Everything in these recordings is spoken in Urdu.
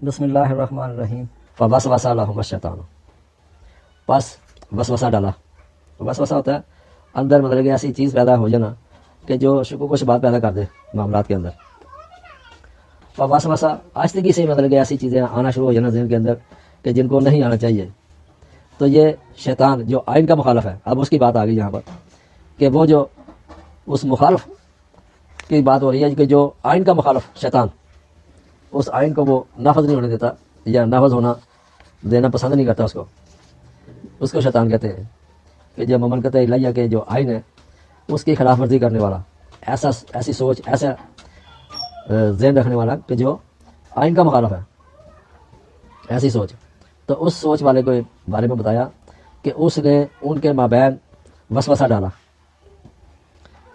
بسم اللہ الرحمن الرحیم فوسوس لہم الشیطان، بس وسوسہ ڈالا۔ وسوسہ ہوتا ہے اندر مطلب کہ ایسی چیز پیدا ہو جانا کہ جو شکوک و شبہات پیدا کر دے معاملات کے اندر۔ فوسوس آہستگی سے مطلب کہ ایسی چیزیں آنا شروع ہو جانا ذہن کے اندر کہ جن کو نہیں آنا چاہیے۔ تو یہ شیطان جو آئین کا مخالف ہے، اب اس کی بات آ گئی یہاں پر کہ وہ جو اس مخالف کی بات ہو رہی ہے کہ جو آئین کا مخالف شیطان، اس آئین کو وہ نافذ نہیں ہونے دیتا یا نافذ ہونا دینا پسند نہیں کرتا اس کو شیطان کہتے ہیں کہ جو مملکت الہیہ کے جو آئین ہے اس کی خلاف ورزی کرنے والا، ایسی سوچ، ایسا ذہن رکھنے والا کہ جو آئین کا مخالف ہے، ایسی سوچ۔ تو اس سوچ والے کو بارے میں بتایا کہ اس نے ان کے مابین وسوسہ ڈالا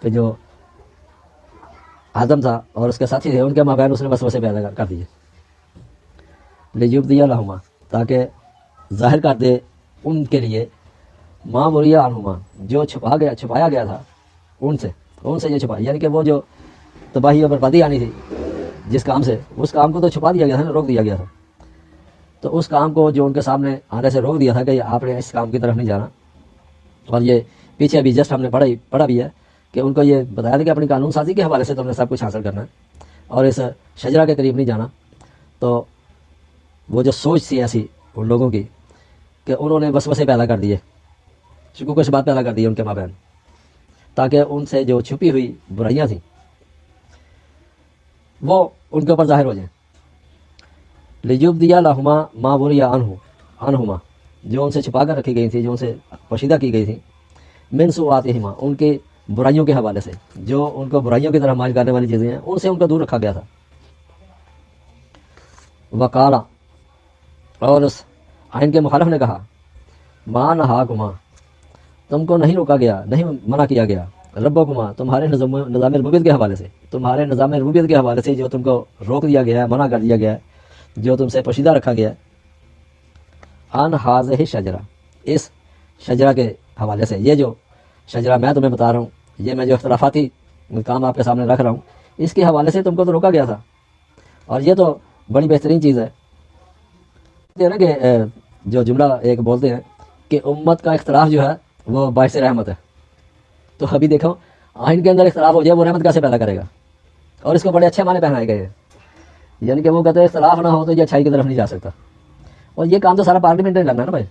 کہ جو آدم تھا اور اس کے ساتھی تھے، ان کے مابین اس نے وسوسے پیدا کر دیے۔ لیبدی لہما، تاکہ ظاہر کر دے ان کے لیے، ما وریا عنہما، جو چھپایا گیا تھا ان سے جو چھپایا، یعنی کہ وہ جو تباہی اور بربادی آنی تھی جس کام سے، اس کام کو تو چھپا دیا گیا تھا، روک دیا گیا تھا۔ تو اس کام کو جو ان کے سامنے آنے سے روک دیا تھا کہ آپ نے اس کام کی طرف نہیں جانا۔ اور یہ پیچھے ابھی جسٹ ہم نے پڑھا بھی ہے کہ ان کو یہ بتایا تھا کہ اپنی قانون سازی کے حوالے سے تم نے سب کچھ حاصل کرنا ہے اور اس شجرہ کے قریب نہیں جانا۔ تو وہ جو سوچ تھی ایسی ان لوگوں کی کہ انہوں نے وسوسے پیدا کر دیے، شکوک و شبہات پیدا کر دیے ان کے مابین، تاکہ ان سے جو چھپی ہوئی برائیاں تھیں وہ ان کے اوپر ظاہر ہو جائیں۔ لیبدی لہما ما وریا عنہما، جو ان سے چھپا کر رکھی گئی تھی، جو ان سے پوشیدہ کی گئی تھی، من سوآتہما، ان کی برائیوں کے حوالے سے، جو ان کو برائیوں کی طرف مائل کرنے والی چیزیں ہیں ان سے ان کو دور رکھا گیا تھا۔ وقالا، اور اس آئین کے مخالف نے کہا، ما نہاکما، تم کو نہیں روکا گیا، نہیں منع کیا گیا، ربکما، تمہارے نظام ربوبیت کے حوالے سے، تمہارے نظام ربوبیت کے حوالے سے جو تم کو روک دیا گیا ہے، منع کر دیا گیا ہے، جو تم سے پوشیدہ رکھا گیا ہے، ان ہذہ شجرہ، اس شجرہ کے حوالے سے، یہ جو شجرہ میں تمہیں بتا رہا ہوں، یہ میں جو اختلافاتی کام آپ کے سامنے رکھ رہا ہوں، اس کے حوالے سے تم کو تو روکا گیا تھا، اور یہ تو بڑی بہترین چیز ہے۔ نا کہ جو جملہ ایک بولتے ہیں کہ امت کا اختلاف جو ہے وہ باعث رحمت ہے، تو ابھی دیکھو آئین کے اندر اختلاف ہو جائے وہ رحمت کیسے پیدا کرے گا، اور اس کو بڑے اچھے معنی پہنائے گئے ہیں، یعنی کہ وہ کہتے ہیں اختلاف نہ ہو تو یہ اچھائی کی طرف نہیں جا سکتا۔ اور یہ کام تو سارا پارلیمنٹ نے کرنا ہے نا بھائی،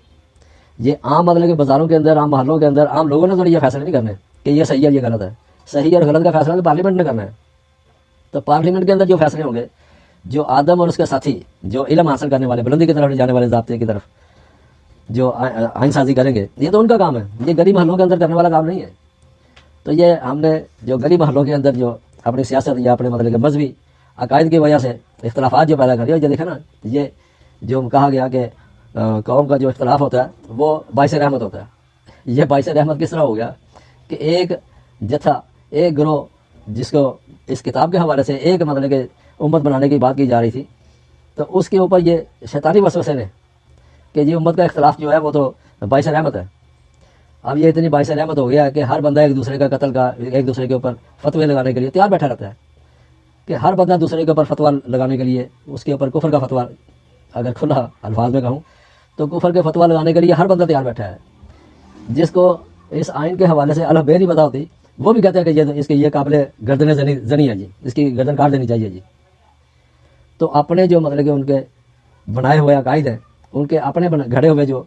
یہ عام مطلب کہ بازاروں کے اندر، عام محلوں کے اندر عام لوگوں نے تو یہ فیصلے نہیں کرنے کہ یہ صحیح ہے یہ غلط ہے، صحیح اور غلط کا فیصلہ تو پارلیمنٹ نے کرنا ہے۔ تو پارلیمنٹ کے اندر جو فیصلے ہوں گے، جو آدم اور اس کے ساتھی جو علم حاصل کرنے والے، بلندی کی طرف لے جانے والے، ضابطے کی طرف جو آئین سازی کریں گے، یہ تو ان کا کام ہے، یہ گلی محلوں کے اندر کرنے والا کام نہیں ہے۔ تو یہ ہم نے جو گلی محلوں کے اندر جو اپنی سیاست یا اپنے مطلب کہ مذہبی عقائد کی وجہ سے اختلافات جو پیدا کر رہی ہے، یہ دیکھیں نا، یہ جو کہا گیا کہ قوم کا جو اختلاف ہوتا ہے وہ باعث رحمت ہوتا ہے، یہ باعث رحمت کس طرح ہو گیا کہ ایک جتھا، ایک گروہ جس کو اس کتاب کے حوالے سے ایک مطلب کہ امت بنانے کی بات کی جا رہی تھی، تو اس کے اوپر یہ شیطانی وسوسے نے کہ یہ امت کا اختلاف جو ہے وہ تو باعث رحمت ہے۔ اب یہ اتنی باعث رحمت ہو گیا کہ ہر بندہ ایک دوسرے کا قتل کا، ایک دوسرے کے اوپر فتوے لگانے کے لیے تیار بیٹھا رہتا ہے، کہ ہر بندہ دوسرے کے اوپر فتویٰ لگانے کے لیے، اس کے اوپر کفر کا فتویٰ، اگر کھلا الفاظ میں کہوں تو کفر کے فتویٰ لگانے کے لیے ہر بندہ تیار بیٹھا ہے۔ جس کو اس آئین کے حوالے سے الف بے نہیں پتا ہوتی، وہ بھی کہتے ہیں کہ اس کے یہ قابل گردن زنی ہے جی، اس کی گردن کاٹ دینی چاہیے جی۔ تو اپنے جو مطلب کہ ان کے بنائے ہوئے عقائد ہیں، ان کے اپنے گھڑے ہوئے جو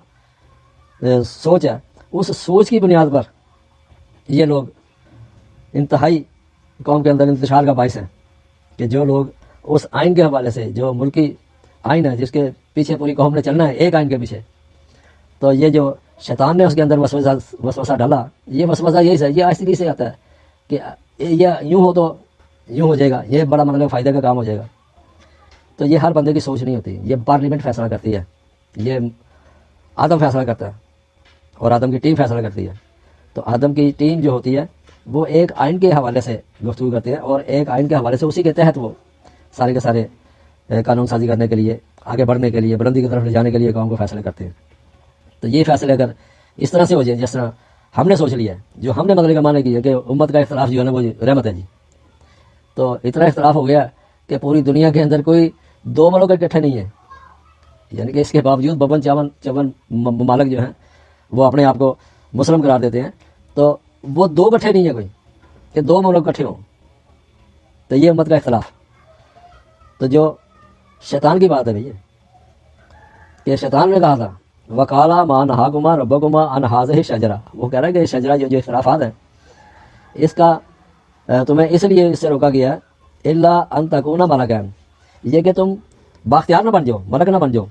سوچ ہے، اس سوچ کی بنیاد پر یہ لوگ انتہائی قوم کے اندر انتشار کا باعث ہیں کہ جو لوگ اس آئین کے حوالے سے، جو ملکی آئین ہے جس کے پیچھے پوری قوم نے چلنا ہے، ایک آئین کے پیچھے، تو یہ جو شیطان نے اس کے اندر وسوسہ ڈالا، یہ وسوسہ یہی سے، یہ آہستگی سے آتا ہے کہ یہ یوں ہو تو یوں ہو جائے گا، یہ بڑا مطلب فائدہ کا کام ہو جائے گا۔ تو یہ ہر بندے کی سوچ نہیں ہوتی، یہ پارلیمنٹ فیصلہ کرتی ہے، یہ آدم فیصلہ کرتا ہے اور آدم کی ٹیم فیصلہ کرتی ہے۔ تو آدم کی ٹیم جو ہوتی ہے وہ ایک آئین کے حوالے سے گفتگو کرتی ہے، اور ایک آئین کے حوالے سے اسی کے تحت وہ سارے کے سارے قانون سازی کرنے کے لیے، آگے بڑھنے کے لیے، بلندی کی طرف لے جانے کے لیے قوم کو فیصلے کرتے ہیں۔ تو یہ فیصلے اگر اس طرح سے ہو جائے جس طرح ہم نے سوچ لیا ہے، جو ہم نے مطلب کا معنی کیا کہ امت کا اختلاف جو ہے نا وہ رحمت ہے جی، تو اتنا اختلاف ہو گیا کہ پوری دنیا کے اندر کوئی دو ملک اکٹھے نہیں ہیں، یعنی کہ اس کے باوجود ببن چون ممالک جو ہیں وہ اپنے آپ کو مسلم قرار دیتے ہیں، تو وہ دو کٹھے نہیں ہیں کوئی کہ دو مملک کٹھے ہوں، تو یہ امت کا اختلاف۔ تو جو شیطان کی بات ہے بھئی کہ شیطان نے کہا تھا وَقَالَ مَا نَهَاكُمَا رَبُّكُمَا عَنْ هَٰذِهِ الشَّجَرَةِ، وہ کہہ رہا ہے کہ یہ شجرہ جو اختلافات ہیں اس کا تمہیں اس لیے اس سے روکا گیا ہے الا ان تکونا ملکین، یہ کہ تم باختیار نہ بن جاؤ، ملک نہ بن جاؤ،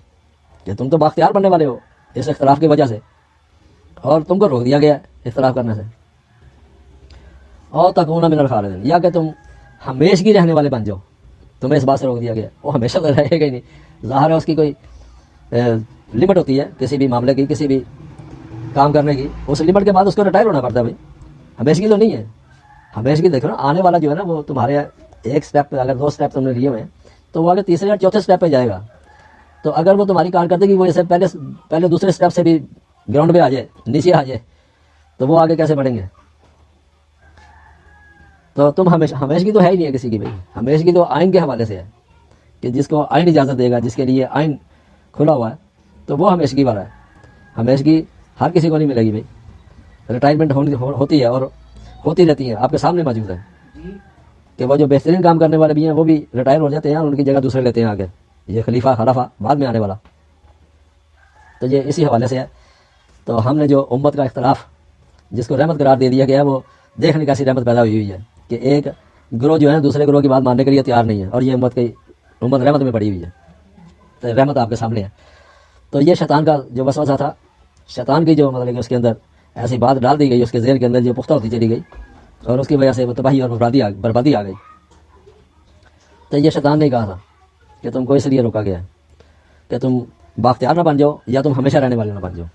کہ تم تو باختیار بننے والے ہو اس اختلاف کی وجہ سے، اور تم کو روک دیا گیا ہے اختلاف کرنے سے، اور تکونا من الخالدین، یا کہ تم ہمیشگی رہنے والے بن جاؤ، تمہیں اس بات سے روک دیا گیا۔ وہ ہمیشہ تو رہے گا ہی نہیں، ظاہر ہے اس کی کوئی لمٹ ہوتی ہے کسی بھی معاملے کی، کسی بھی کام کرنے کی، اس لمٹ کے بعد اس کو ریٹائر ہونا پڑتا ہے بھائی، ہمیشگی تو نہیں ہے۔ ہمیشگی دیکھو نا، آنے والا جو ہے نا وہ تمہارے ایک سٹیپ پہ اگر دو سٹیپ تم نے لیے ہوئے ہیں تو وہ آگے تیسرے یا چوتھے سٹیپ پہ جائے گا، تو اگر وہ تمہاری کارکردگی وہ اسے پہلے دوسرے سٹیپ سے بھی گراؤنڈ پہ آ جائے، نیچے آ جائے، تو وہ آگے کیسے بڑھیں گے؟ تو تم ہمیشگی تو ہے ہی نہیں ہے کسی کی بھائی، ہمیشگی تو آئین کے حوالے سے ہے کہ جس کو آئین اجازت دے گا، جس کے لیے آئین کھلا ہوا ہے تو وہ ہمیشگی والا ہے۔ ہمیشگی ہر کسی کو نہیں ملے گی بھائی، ریٹائرمنٹ ہوتی ہے اور ہوتی رہتی ہے، آپ کے سامنے موجود ہے کہ وہ جو بہترین کام کرنے والے بھی ہیں وہ بھی ریٹائر ہو جاتے ہیں اور ان کی جگہ دوسرے لیتے ہیں آگے، یہ خلیفہ بعد میں آنے والا۔ تو یہ اسی حوالے سے ہے۔ تو ہم نے جو امت کا اختلاف جس کو رحمت قرار دے دیا گیا ہے، وہ دیکھنے کیسی رحمت پیدا ہوئی ہے کہ ایک گروہ جو ہے دوسرے گروہ کی بات ماننے کے لیے تیار نہیں ہے، اور یہ امت رحمت میں پڑی ہوئی ہے، تو رحمت آپ کے سامنے ہے۔ تو یہ شیطان کا جو وسوسہ تھا، شیطان کی جو مطلب کہ اس کے اندر ایسی بات ڈال دی گئی، اس کے ذہن کے اندر جو پختہ ہوتی چلی گئی، اور اس کی وجہ سے وہ تباہی اور بربادی آ گئی۔ تو یہ شیطان نے کہا تھا کہ تم کو اس لیے روکا گیا ہے کہ تم باختیار نہ بن جاؤ، یا تم ہمیشہ رہنے والے نہ بن جاؤ۔